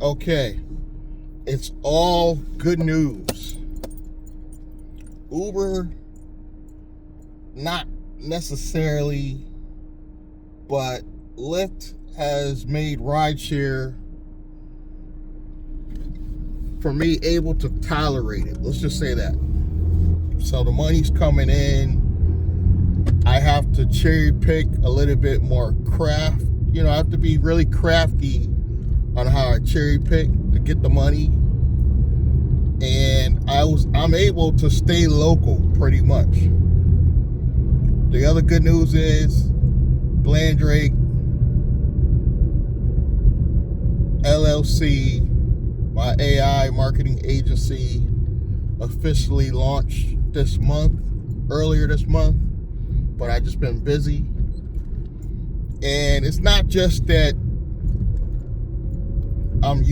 Okay, it's all good news. Uber, not necessarily, but Lyft has made rideshare for me able to tolerate it. Let's just say that. So the money's coming in. I have to cherry pick a little bit more craft. I have to be really crafty on how I cherry pick to get the money. And I'm able to stay local pretty much. The other good news is Blandrake LLC, my AI marketing agency, officially launched earlier this month, but I just been busy. And it's not just that I'm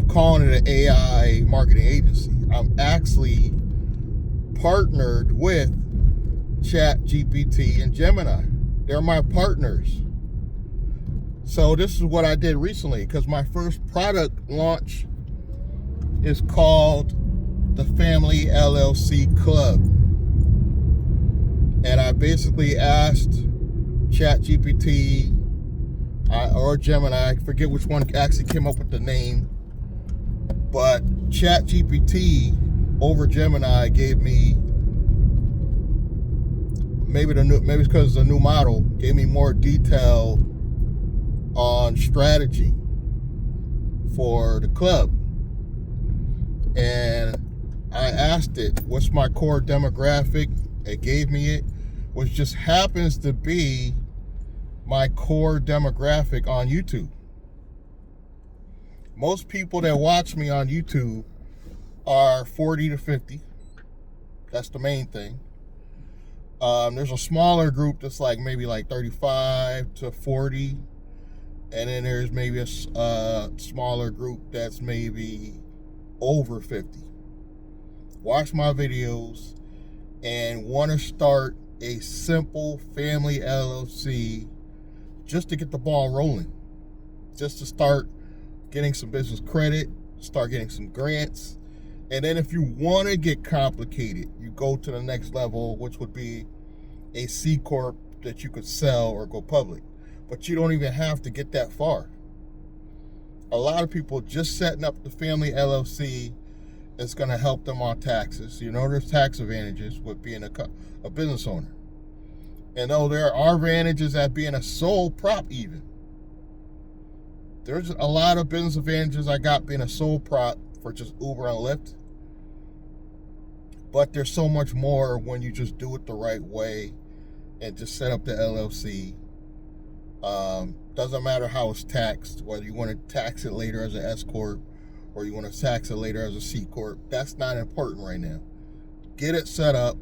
calling it an AI marketing agency. I'm actually partnered with ChatGPT and Gemini. They're my partners. So this is what I did recently, because my first product launch is called the Family LLC Club. And I basically asked ChatGPT or Gemini, I forget which one actually came up with the name, but ChatGPT over Gemini gave me, maybe it's because it's a new model, gave me more detail on strategy for the club. And I asked it, what's my core demographic? It gave me it, which just happens to be my core demographic on YouTube. Most people that watch me on YouTube are 40 to 50. That's the main thing. There's a smaller group that's maybe 35 to 40. And then there's maybe a smaller group that's maybe over 50. Watch my videos and want to start a simple family LLC just to get the ball rolling, just to start getting some business credit, start getting some grants. And then if you want to get complicated, you go to the next level, which would be a C Corp that you could sell or go public. But you don't even have to get that far. A lot of people just setting up the family LLC is going to help them on taxes. There's tax advantages with being a business owner. And though there are advantages at being a sole prop even, there's a lot of business advantages I got being a sole prop for just Uber and Lyft. But there's so much more when you just do it the right way and just set up the LLC. Doesn't matter how it's taxed, whether you want to tax it later as an S Corp or you want to tax it later as a C Corp. That's not important right now. Get it set up,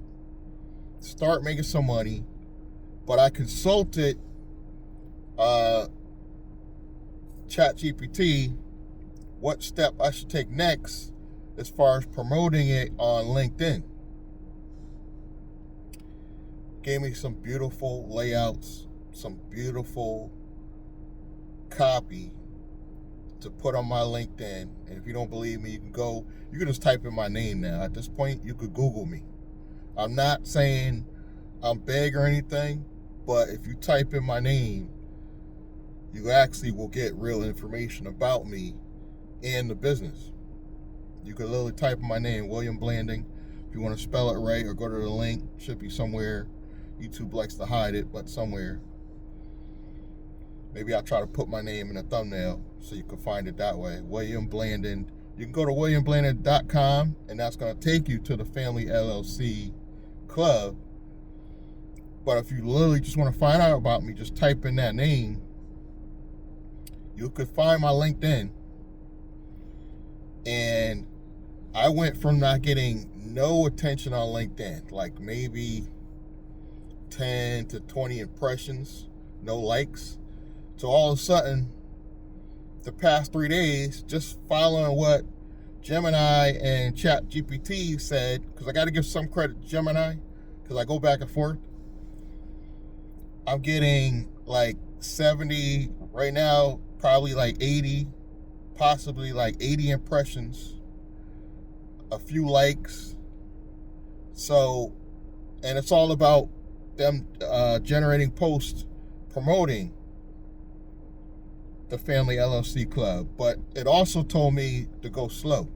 start making some money. But I consulted ChatGPT what step I should take next as far as promoting it on LinkedIn. Gave me some beautiful layouts, some beautiful copy to put on my LinkedIn. And if you don't believe me, you can just type in my name now. At this point, you could Google me. I'm not saying I'm big or anything, but if you type in my name, you actually will get real information about me and the business. You could literally type in my name, William Blanding. If you want to spell it right or go to the link, it should be somewhere. YouTube likes to hide it, but somewhere. Maybe I'll try to put my name in a thumbnail so you can find it that way. William Blanding. You can go to williamblanding.com, and that's going to take you to the Family LLC Club. But if you literally just want to find out about me, just type in that name. You could find my LinkedIn. And I went from not getting no attention on LinkedIn, like maybe 10 to 20 impressions, no likes, to all of a sudden, the past 3 days, just following what Gemini and ChatGPT said, because I got to give some credit to Gemini, because I go back and forth. I'm getting 70 right now, probably 80 possibly like 80 impressions, a few likes. So, and it's all about them generating posts promoting the Family LLC Club. But it also told me to go slow.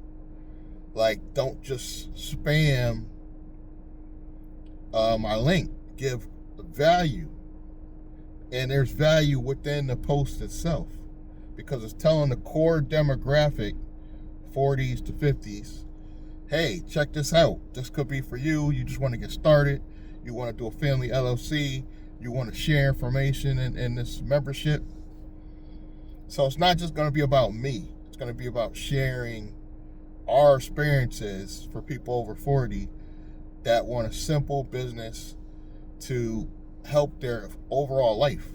Like, don't just spam my link. Give value. And there's value within the post itself, because it's telling the core demographic, 40s to 50s, hey, check this out. This could be for you. You just want to get started. You want to do a family LLC. You want to share information in this membership. So it's not just going to be about me. It's going to be about sharing our experiences for people over 40 that want a simple business to help their overall life.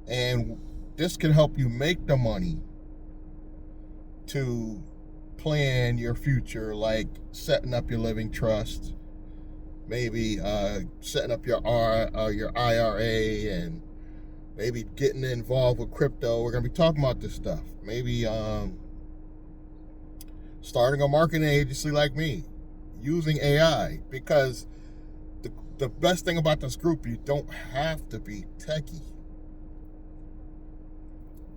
And this can help you make the money to plan your future, like setting up your living trust, maybe setting up your IRA, and maybe getting involved with crypto. We're going to be talking about this stuff. Maybe starting a marketing agency like me, using AI, because the best thing about this group, you don't have to be techie.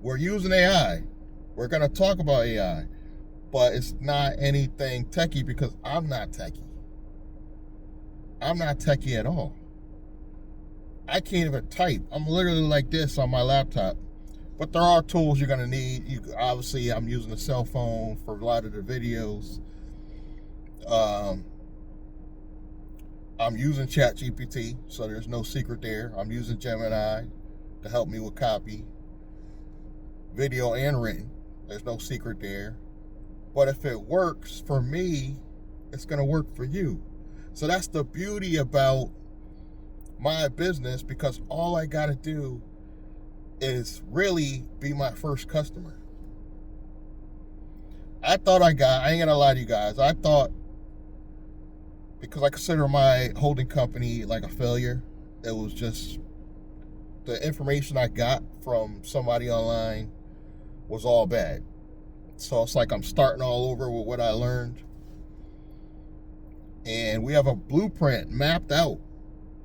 We're using AI. We're going to talk about AI, but it's not anything techie, because I'm not techie. I'm not techie at all. I can't even type. I'm literally like this on my laptop. But there are tools you're going to need. Obviously, I'm using a cell phone for a lot of the videos. I'm using ChatGPT, so there's no secret there. I'm using Gemini to help me with copy, video and written. There's no secret there. But if it works for me, it's going to work for you. So that's the beauty about my business, because all I got to do is really be my first customer. I ain't gonna lie to you guys, I thought, because I consider my holding company like a failure, it was just the information I got from somebody online was all bad. So it's like I'm starting all over with what I learned. And we have a blueprint mapped out.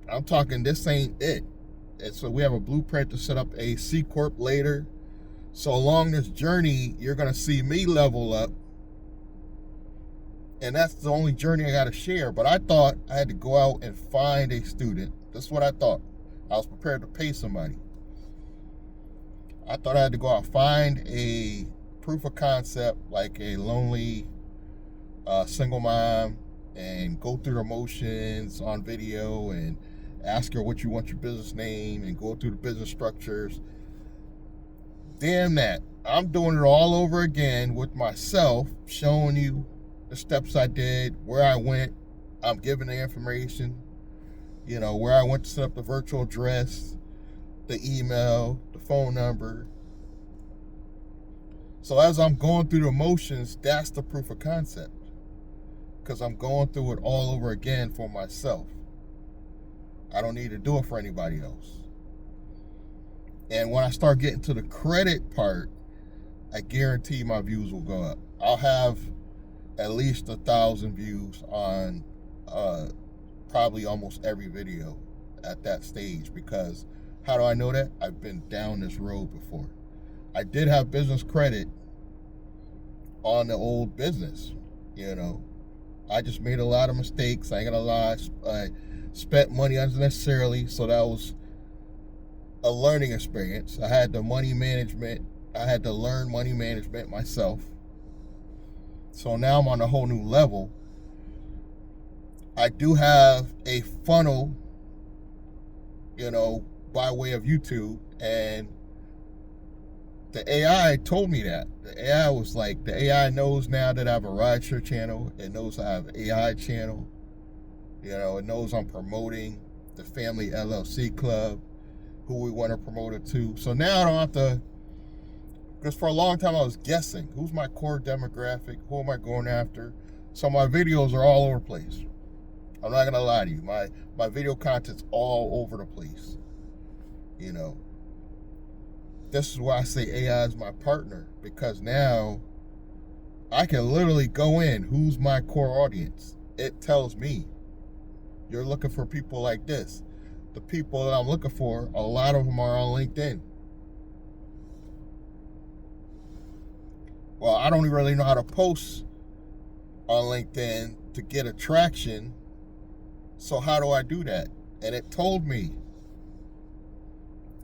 I'm talking, this ain't it. And so we have a blueprint to set up a C Corp later. So along this journey, you're going to see me level up. And that's the only journey I got to share. But I thought I had to go out and find a student. That's what I thought. I was prepared to pay somebody. I thought I had to go out and find a proof of concept, like a lonely single mom, and go through the motions on video and ask her what you want your business name and go through the business structures. Damn that. I'm doing it all over again with myself, showing you the steps I did, where I went. I'm giving the information, where I went to set up the virtual address, the email, the phone number. So as I'm going through the motions, that's the proof of concept, because I'm going through it all over again for myself. I don't need to do it for anybody else. And when I start getting to the credit part, I guarantee my views will go up. I'll have at least 1,000 views on probably almost every video at that stage, because how do I know that? I've been down this road before. I did have business credit on the old business, I just made a lot of mistakes. I ain't gonna lie. I spent money unnecessarily, so that was a learning experience. I had the money management. I had to learn money management myself. So now I'm on a whole new level. I do have a funnel, by way of YouTube, and the AI told me that. The AI was like, the AI knows now that I have a rideshare channel. It knows I have an AI channel. It knows I'm promoting the Family LLC Club, who we want to promote it to. So now I don't have to, because for a long time I was guessing, who's my core demographic? Who am I going after? So my videos are all over the place. I'm not going to lie to you. My video content's all over the place. This is why I say AI is my partner, because now I can literally go in, who's my core audience? It tells me, you're looking for people like this. The people that I'm looking for, a lot of them are on LinkedIn. Well, I don't really know how to post on LinkedIn to get attraction. So how do I do that? And it told me.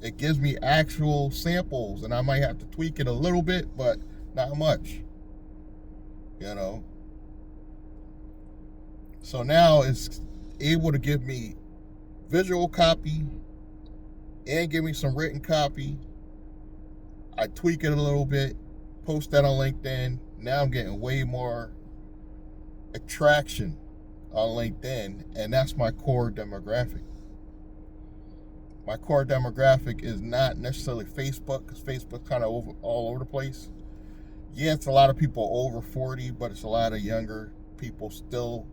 It gives me actual samples, and I might have to tweak it a little bit, but not much. You know? So now it's able to give me visual copy and give me some written copy. I tweak it a little bit, post that on LinkedIn. Now I'm getting way more attraction on LinkedIn, and that's my core demographic. My core demographic is not necessarily Facebook, because Facebook's kind of all over the place. Yeah, it's a lot of people over 40, but it's a lot of younger people still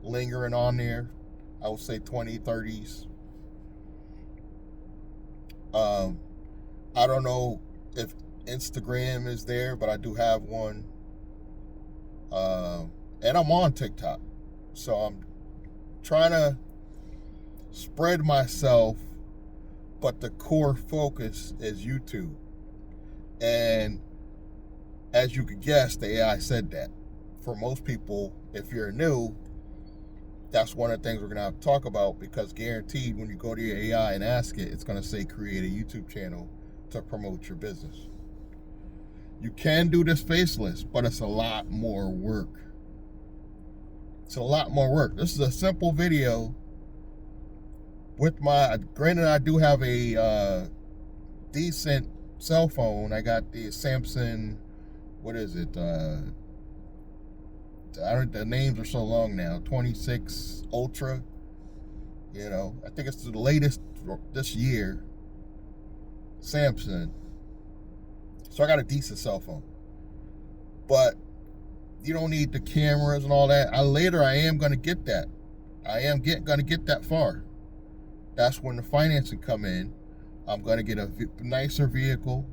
lingering on there. I would say 20s, 30s. I don't know if Instagram is there, but I do have one. And I'm on TikTok. So I'm trying to spread myself, but the core focus is YouTube. And as you could guess, the AI said that. For most people, if you're new, that's one of the things we're going to have to talk about, because guaranteed when you go to your AI and ask it, it's going to say create a YouTube channel to promote your business. You can do this faceless, but it's a lot more work. It's a lot more work. This is a simple video with granted I do have a decent cell phone. I got the Samsung, what is it? The names are so long now. 26 Ultra. You know, I think it's the latest this year. Samsung. So I got a decent cell phone. But you don't need the cameras and all that. I am going to get that. I am going to get that far. That's when the financing come in. I'm going to get a nicer vehicle,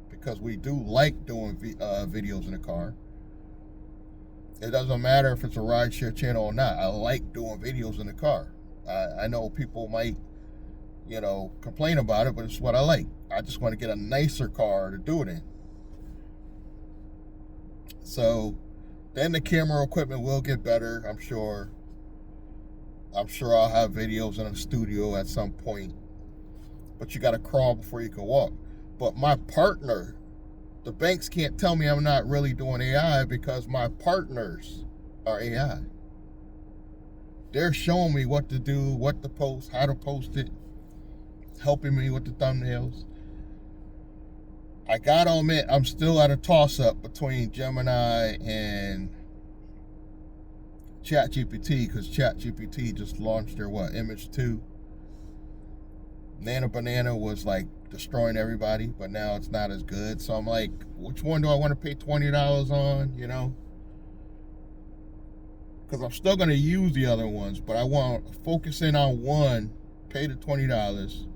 because we do like doing videos in the car. It doesn't matter if it's a rideshare channel or not. I like doing videos in the car. I know people might, complain about it, but it's what I like. I just want to get a nicer car to do it in. So then the camera equipment will get better, I'm sure. I'm sure I'll have videos in a studio at some point. But you got to crawl before you can walk. But my partner, the banks can't tell me I'm not really doing AI, because my partners are AI. They're showing me what to do, what to post, how to post it, helping me with the thumbnails. I gotta admit, I'm still at a toss-up between Gemini and ChatGPT, because ChatGPT just launched their Image 2. Nana Banana was like destroying everybody, but now it's not as good. So I'm like, which one do I want to pay $20 on, Because I'm still going to use the other ones, but I want to focus in on one, pay the $20.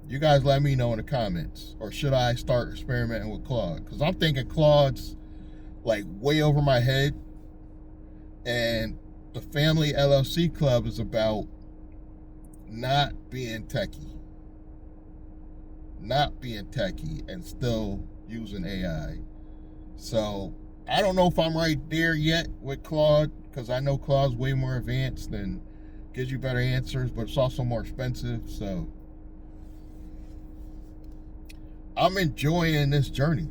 You guys let me know in the comments. Or should I start experimenting with Claude? Because I'm thinking Claude's like way over my head. And the Family LLC Club is about not being techie. Not being techie and still using AI. So I don't know if I'm right there yet with Claude, because I know Claude's way more advanced and gives you better answers, but it's also more expensive. So I'm enjoying this journey.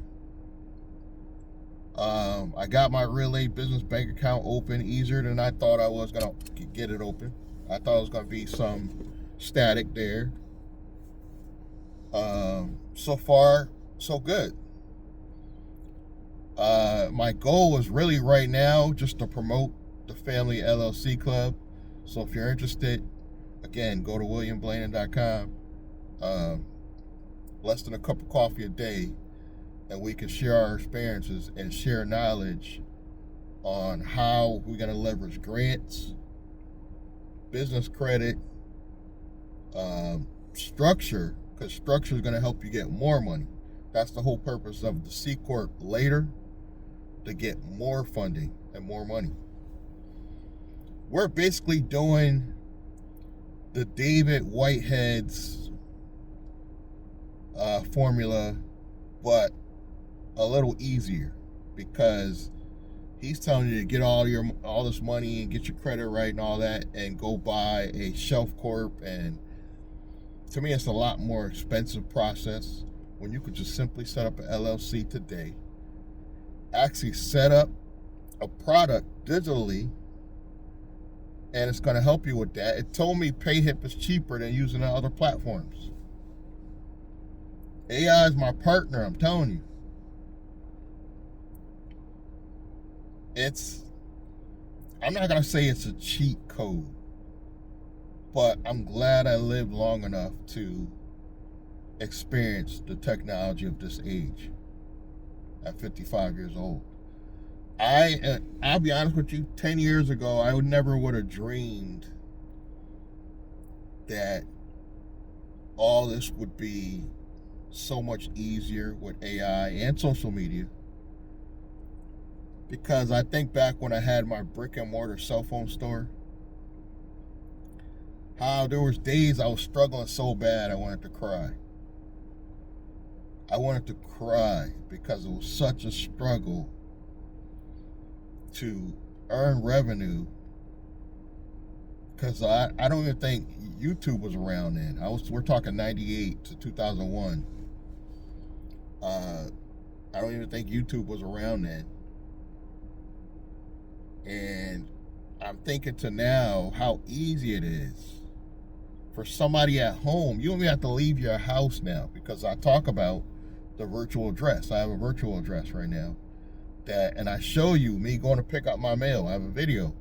I got my Relay business bank account open easier than I thought I was going to get it open. I thought it was going to be some static there. So far, so good. My goal is really right now just to promote the Family LLC Club. So if you're interested, again, go to williamblaney.com. Less than a cup of coffee a day, and we can share our experiences and share knowledge on how we're going to leverage grants, business credit, structure because structure is going to help you get more money. That's the whole purpose of the C Corp later, to get more funding and more money. We're basically doing the David Whitehead's formula, but a little easier, because he's telling you to get all this money and get your credit right and all that, and go buy a shelf corp. And to me, it's a lot more expensive process when you could just simply set up an LLC today, actually set up a product digitally, and it's going to help you with that. It told me PayHip is cheaper than using the other platforms. AI is my partner, I'm telling you. I'm not going to say it's a cheat code, but I'm glad I lived long enough to experience the technology of this age at 55 years old. I'll be honest with you, 10 years ago, I never would have dreamed that all this would be so much easier with AI and social media. Because I think back when I had my brick and mortar cell phone store, how there was days I was struggling so bad I wanted to cry. I wanted to cry because it was such a struggle to earn revenue, because I don't even think YouTube was around then. We're talking 98 to 2001. I don't even think YouTube was around then. And I'm thinking to now how easy it is for somebody at home. You don't even have to leave your house now, because I talk about the virtual address. I have a virtual address right now, and I show you me going to pick up my mail. I have a video.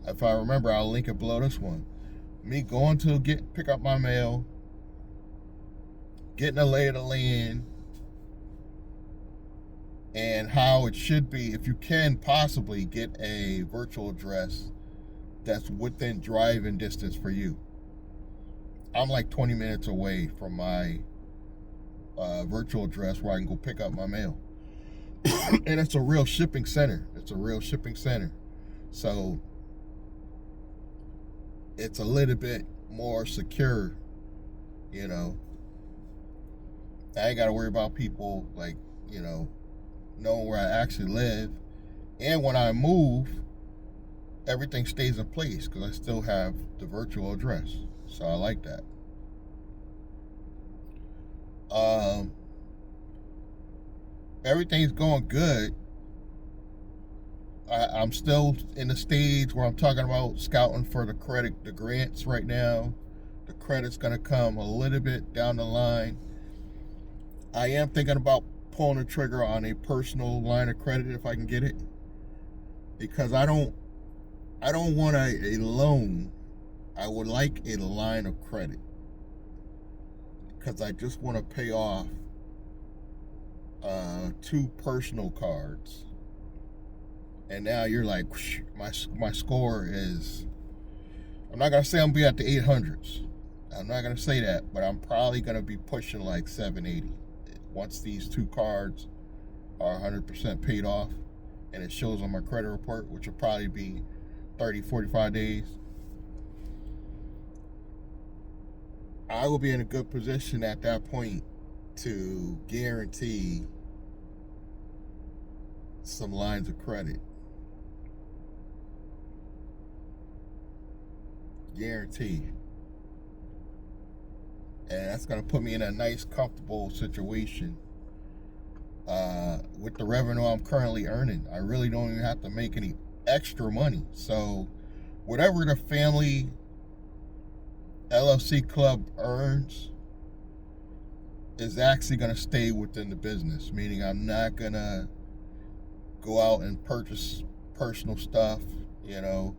If I remember, I'll link it below this one. Me going to pick up my mail, getting a lay of the land, and how it should be. If you can possibly get a virtual address that's within driving distance for you. I'm like 20 minutes away from my virtual address where I can go pick up my mail. And it's a real shipping center. So it's a little bit more secure, you know. I ain't got to worry about people, like, you know, knowing where I actually live. And when I move, everything stays in place because I still have the virtual address. So I like that. Everything's going good. I'm still in the stage where I'm talking about scouting for the grants right now. The credit's going to come a little bit down the line. I am thinking about pulling the trigger on a personal line of credit if I can get it, because I don't want a loan. I would like a line of credit, because I just want to pay off 2 personal cards. And now you're like, whoosh, my score is, I'm not going to say I'm going to be at the 800s. I'm not going to say that, but I'm probably going to be pushing like 780. Once these 2 cards are 100% paid off, and it shows on my credit report, which will probably be 30, 45 days, I will be in a good position at that point to guarantee some lines of credit. Guarantee. And that's going to put me in a nice, comfortable situation with the revenue I'm currently earning. I really don't even have to make any extra money. So whatever the family LLC club earns is actually going to stay within the business, meaning I'm not going to go out and purchase personal stuff. You know,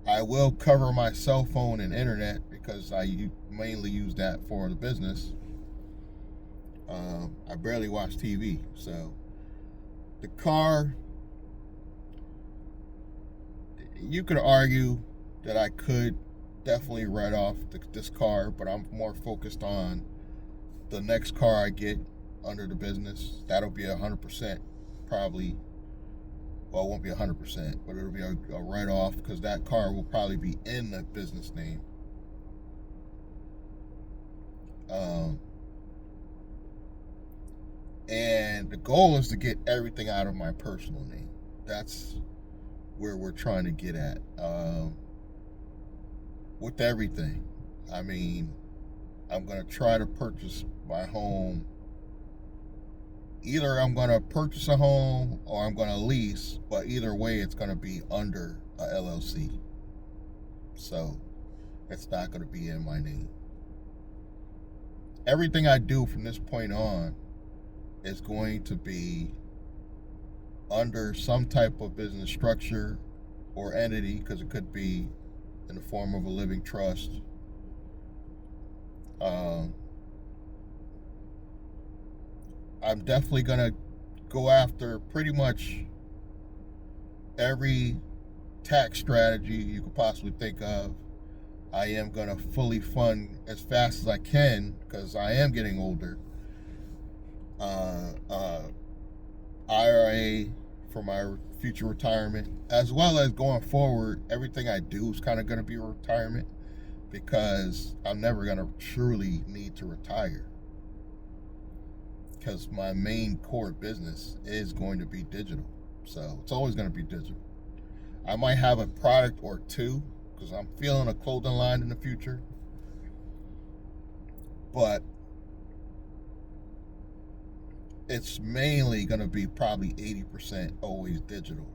I will cover my cell phone and internet because I mainly use that for the business. I barely watch TV. So the car, you could argue that I could definitely write off this car, but I'm more focused on the next car I get under the business, that'll be 100% probably. Well, it won't be 100%, but it'll be a write-off because that car will probably be in the business name. And the goal is to get everything out of my personal name. That's where we're trying to get at. With everything. I mean, I'm going to try to purchase my home. Either I'm going to purchase a home or I'm going to lease, but either way, it's going to be under a LLC. So it's not going to be in my name. Everything I do from this point on is going to be under some type of business structure or entity, because it could be in the form of a living trust. I'm definitely going to go after pretty much every tax strategy you could possibly think of. I am going to fully fund as fast as I can, because I am getting older. IRA for my future retirement, as well as going forward, everything I do is kind of going to be retirement, because I'm never going to truly need to retire, because my main core business is going to be digital. So it's always going to be digital. I might have a product or two, because I'm feeling a clothing line in the future, but it's mainly going to be probably 80% always digital.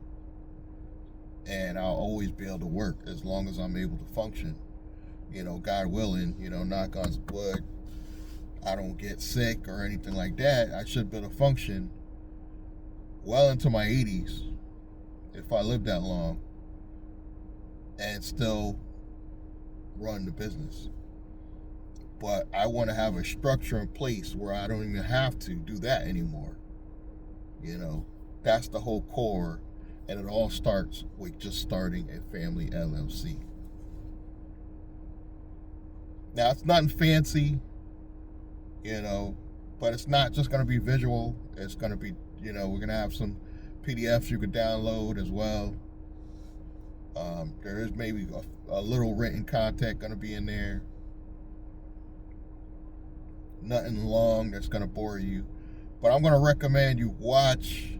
And I'll always be able to work as long as I'm able to function. God willing, knock on wood, I don't get sick or anything like that. I should be able to function well into my 80s, if I live that long, and still run the business. But I want to have a structure in place where I don't even have to do that anymore. That's the whole core, and it all starts with just starting a family LLC. Now, it's nothing fancy, but it's not just going to be visual. It's going to be, we're going to have some PDFs you could download as well. There is maybe a little written content going to be in there. Nothing long that's going to bore you. But I'm going to recommend you watch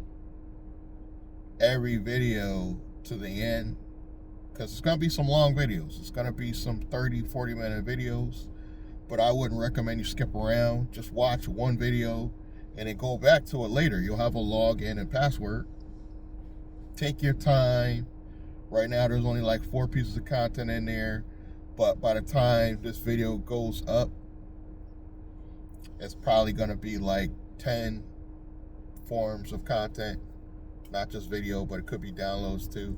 every video to the end, because it's going to be some long videos. It's going to be some 30, 40-minute videos. But I wouldn't recommend you skip around. Just watch one video and then go back to it later. You'll have a login and password. Take your time. Right now, there's only like 4 pieces of content in there. But by the time this video goes up, it's probably going to be like 10 forms of content. Not just video, but it could be downloads too.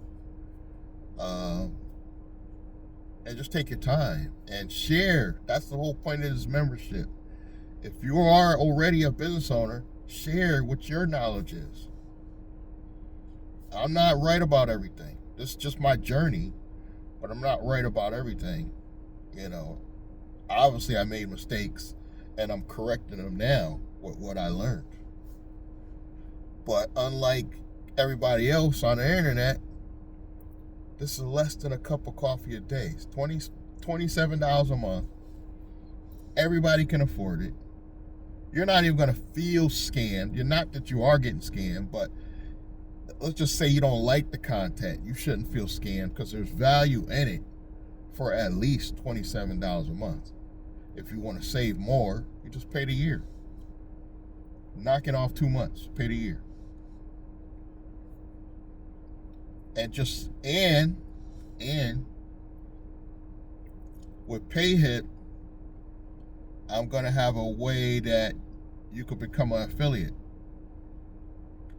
And just take your time and share. That's the whole point of this membership. If you are already a business owner, share what your knowledge is. I'm not right about everything. This is just my journey, but I'm not right about everything. Obviously I made mistakes, and I'm correcting them now with what I learned. But unlike everybody else on the internet, this is less than a cup of coffee a day. It's $27 a month. Everybody can afford it. You're not even going to feel scammed. You're not that you are getting scammed, but let's just say you don't like the content. You shouldn't feel scammed, because there's value in it for at least $27 a month. If you want to save more, you just pay the year. Knock it off 2 months, pay the year. And with PayHip, I'm going to have a way that you could become an affiliate.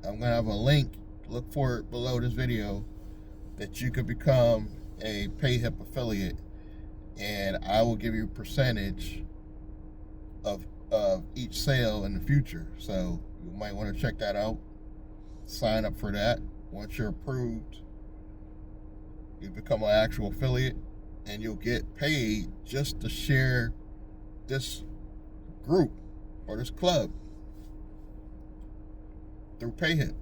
I'm going to have a link, look for it below this video, that you could become a PayHip affiliate, and I will give you a percentage of each sale in the future. So you might want to check that out. Sign up for that. Once you're approved, you become an actual affiliate, and you'll get paid just to share this group or this club through PayHip.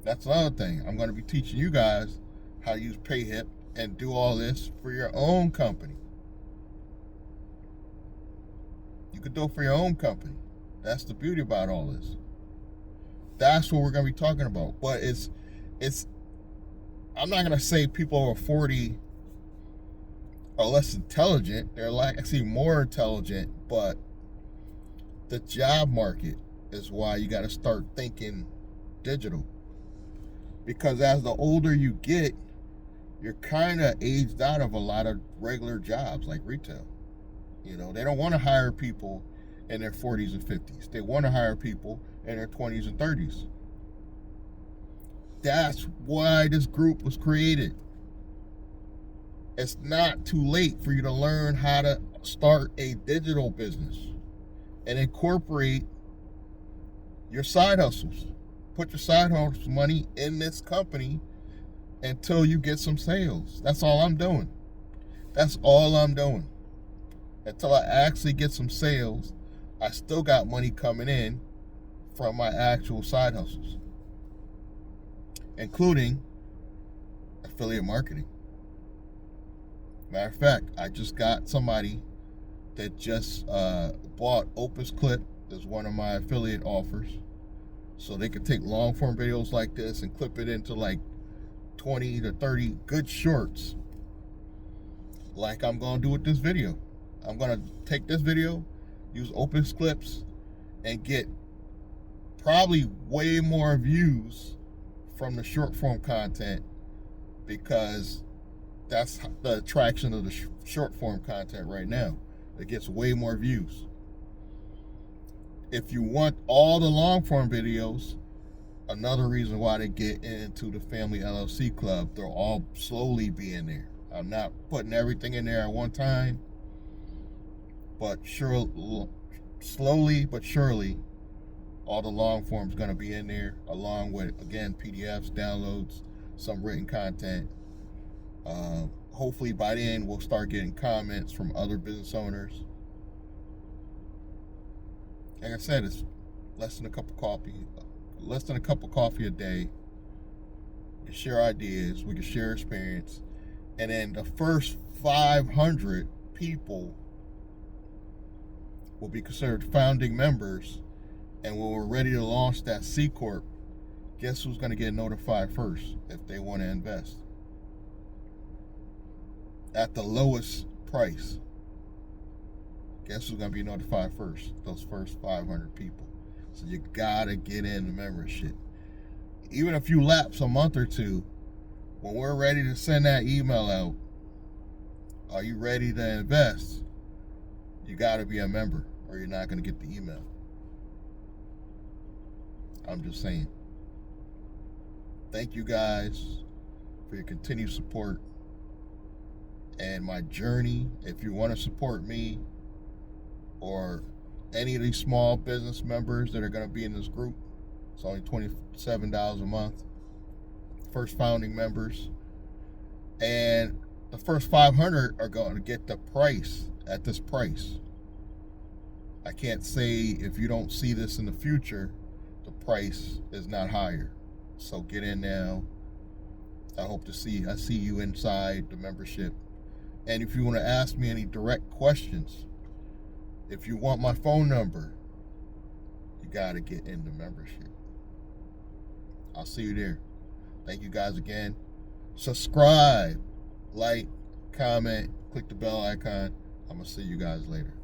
That's another thing. I'm going to be teaching you guys how to use PayHip and do all this for your own company. You could do it for your own company. That's the beauty about all this. That's what we're going to be talking about. But it's I'm not going to say people over 40 are less intelligent. They're actually more intelligent, but the job market is why you got to start thinking digital. Because as the older you get, you're kind of aged out of a lot of regular jobs like retail. You know, they don't want to hire people in their 40s and 50s. They want to hire people in their 20s and 30s. That's why this group was created. It's not too late for you to learn how to start a digital business and incorporate your side hustles. Put your side hustle money in this company until you get some sales. That's all I'm doing. That's all I'm doing. Until I actually get some sales, I still got money coming in from my actual side hustles, including affiliate marketing. Matter of fact, I just got somebody that just bought Opus Clip as one of my affiliate offers. So they could take long form videos like this and clip it into like 20 to 30 good shorts. Like I'm going to do with this video. I'm going to take this video, use Opus Clips, and get probably way more views from the short form content, because that's the attraction of the short form content right now. It gets way more views. If you want all the long form videos, another reason why they get into the Family LLC Club, they'll all slowly be in there. I'm not putting everything in there at one time, but slowly but surely, all the long form is going to be in there, along with, again, PDFs, downloads, some written content. Hopefully by then we'll start getting comments from other business owners. Like I said, it's less than a cup of coffee a day. We can share ideas, we can share experience, and then the first 500 people will be considered founding members. And when we're ready to launch that C Corp, guess who's going to get notified first if they want to invest? At the lowest price. Guess who's going to be notified first? Those first 500 people. So you got to get in the membership. Even if you lapse a month or two, when we're ready to send that email out, are you ready to invest? You got to be a member or you're not going to get the email. I'm just saying. Thank you guys for your continued support and my journey. If you want to support me or any of these small business members that are going to be in this group, it's only $27 a month. First founding members. And the first 500 are going to get the price at this price. I can't say if you don't see this in the future, the price is not higher. So get in now. I see you inside the membership. And if you want to ask me any direct questions, if you want my phone number, you got to get in the membership. I'll see you there. Thank you guys again. Subscribe, like, comment, click the bell icon. I'm going to see you guys later.